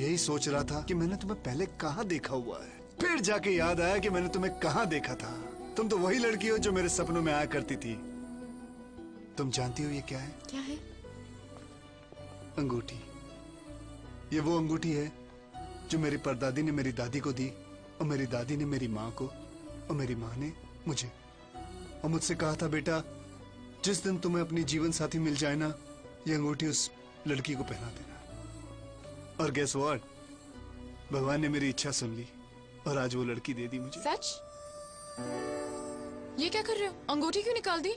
यही सोच रहा था कि मैंने तुम्हें पहले कहाँ देखा हुआ है, फिर जाके याद आया कि मैंने तुम्हें कहाँ देखा था। तुम तो वही लड़की हो जो मेरे सपनों में आया करती थी। तुम जानती हो ये क्या है? क्या है? अंगूठी। ये वो अंगूठी है जो मेरी परदादी ने मेरी दादी को दी, और मेरी दादी ने मेरी माँ को, और मेरी माँ ने मुझे। और मुझसे कहा था, बेटा जिस दिन तुम्हें अपनी जीवन साथी मिल जाए ना, ये अंगूठी उस लड़की को पहना देना। और गेस व्हाट, भगवान ने मेरी इच्छा सुन ली और आज वो लड़की दे दी मुझे। सच? ये क्या कर रहे हो? अंगूठी क्यों निकाल दी?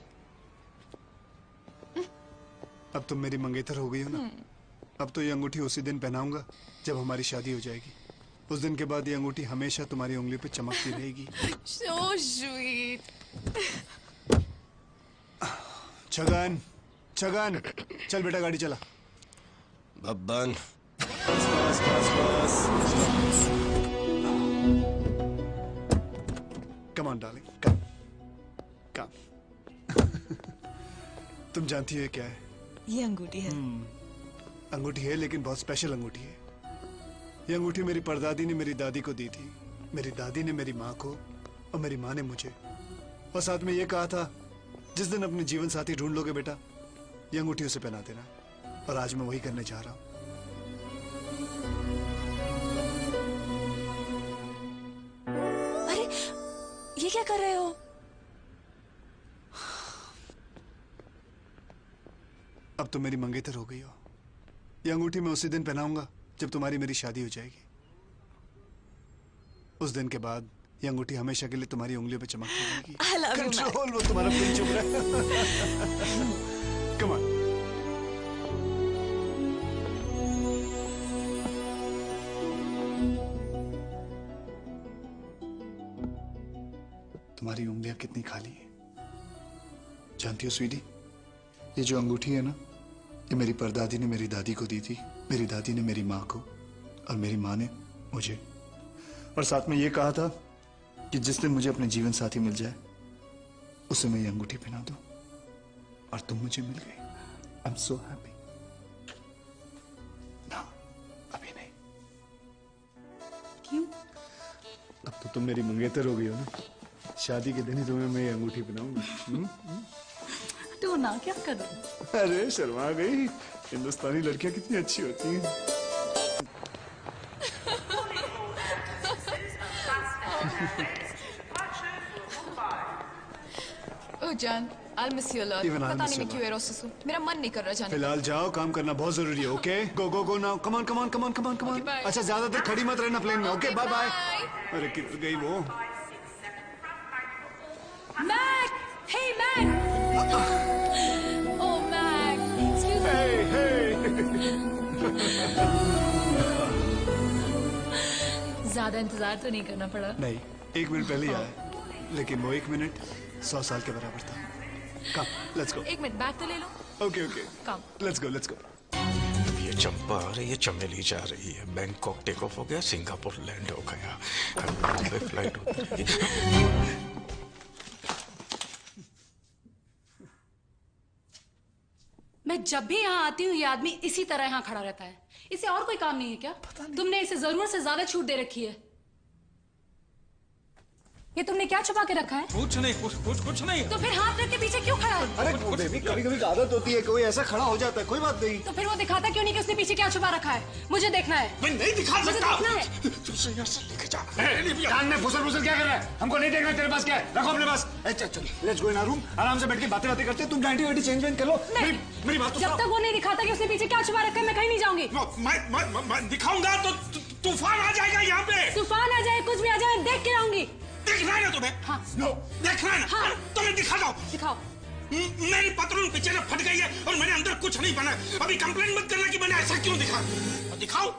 अब तुम मेरी मंगेतर हो गई हो ना, अब तो ये अंगूठी उसी दिन पहनाऊंगा जब हमारी शादी हो जाएगी। उस दिन के बाद ये अंगूठी हमेशा तुम्हारी उंगली पे चमकती रहेगी। So sweet. छगन, छगन, चल बेटा गाड़ी चला। बब्बन, बस बस बस बस। कम ऑन डार्लिंग, कम कम। तुम जानती हो ये क्या है? ये अंगूठी है। अंगूठी है, लेकिन बहुत स्पेशल अंगूठी है। ये अंगूठी मेरी परदादी ने मेरी दादी को दी थी, मेरी दादी ने मेरी माँ को, और मेरी माँ ने मुझे। और साथ में ये कहा था, जिस दिन अपने जीवन साथी ढूंढ लोगे बेटा, ये अंगूठी उसे पहना देना। और आज मैं वही करने जा रहा हूँ। अरे ये क्या कर रहे हो? अब तो मेरी मंगेतर हो गई हो। ये अंगूठी मैं उसी दिन पहनाऊंगा जब तुम्हारी मेरी शादी हो जाएगी। उस दिन के बाद ये अंगूठी हमेशा के लिए तुम्हारी उंगलियों पे चमकती रहेगी। I love you, Mac. Control, वो तुम्हारा दिल चुप रहा है। Come on. तुम्हारी उंगलियां कितनी खाली हैं, जानती हो स्वीटी? ये जो अंगूठी है ना, ये मेरी परदादी ने मेरी दादी को दी थी, मेरी दादी ने मेरी माँ को, और मेरी माँ ने मुझे। और साथ में ये कहा था कि जिस दिन मुझे अपने जीवन साथी मिल जाए, उसे मैं ये अंगूठी पहना दूं। और तुम मुझे मिल गई। I am so happy. ना, अभी नहीं। क्यों? अब तो तुम मेरी मंगेतर हो गई हो ना, शादी के दिन ही तुम्हें मैं ये अंगूठी पहनाऊंगा। तो ना क्या करूं? अरे शर्मा गई, हिंदुस्तानी लड़कियां कितनी अच्छी होती हैं। Oh जान, I'll miss you a lot. Even I'll पता miss नहीं मैं you a क्यों एरो सुसु। मेरा मन नहीं कर रहा जाने का। फिलहाल जाओ, काम करना बहुत जरूरी है। Okay, go go go now, come on come on come on come on come on. Okay, bye. अच्छा, ज्यादा देर खड़ी मत रहना प्लेन में। Okay, bye bye. Bye. अरे किधर गई वो? Mac! Hey Mac! Oh Mac, excuse me. Hey hey. ज्यादा इंतजार तो नहीं करना पड़ा। नहीं, 1 मिनट पहले ही आया, लेकिन वो 1 मिनट 100 साल के बराबर था। Come, let's go. एक मिनट बैग तो ले लो। Okay okay, come. Let's go let's go. ये चंपा आ रही है, चमेली जा रही है। बैंकॉक टेक ऑफ हो गया, सिंगापुर लैंड हो गया, कल बॉम्बे फ्लाइट उतरेगी। मैं जब भी यहाँ आती हूँ ये आदमी इसी तरह यहाँ खड़ा रहता है। इसे और कोई काम नहीं है क्या? तुमने इसे जरूरत से ज्यादा छूट दे रखी है। ये तुमने क्या छुपा के रखा है? कुछ नहीं, कुछ नहीं। तो फिर हाथ रख के पीछे क्यों खड़ा है? अरे बेबी, कभी कभी आदत होती है, कोई ऐसा खड़ा हो जाता है, कोई बात नहीं। तो फिर वो दिखाता क्यों नहीं कि उसने पीछे क्या छुपा रखा है? मुझे देखना है। मैं नहीं दिखा मुझे सकता। देखना है। तू उसे यहाँ से लेके जा। कान में फुसर फुसर क्या कर रहा है? हमको नहीं देखना तेरे पास क्या है, रखो अपने पास। चल, let's go in our room, आराम से बैठ के बातें करते। तुम 90 चेंज कर लो। मेरी बात तो जब तक वो नहीं दिखाता कि उसने पीछे क्या छुपा रखा है, मैं कहीं नहीं जाऊंगी। मैं दिखाऊंगा तो तूफान आ जाएगा यहाँ पे। तूफान आ जाए, कुछ भी आ जाए, देख के आऊंगी। देखना है ना तुम्हें? हाँ। नो, देखना है ना? हाँ। तुम्हें दिखा दो। दिखाओ। मेरी पतलून पीछे से फट गई है और मेरे अंदर कुछ नहीं बना। अभी कंप्लेन मत करना कि मैंने ऐसा क्यों दिखा। दिखाऊं?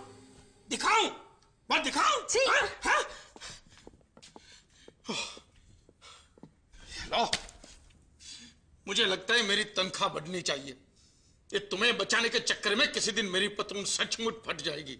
दिखाऊं? बस दिखाऊं? जी। हाँ? हाँ? लो, मुझे लगता है मेरी तनख्वाह बढ़नी चाहिए। ये तुम्हें बचाने के चक्कर में किसी दिन मेरी पतलून सचमुच फट जाएगी।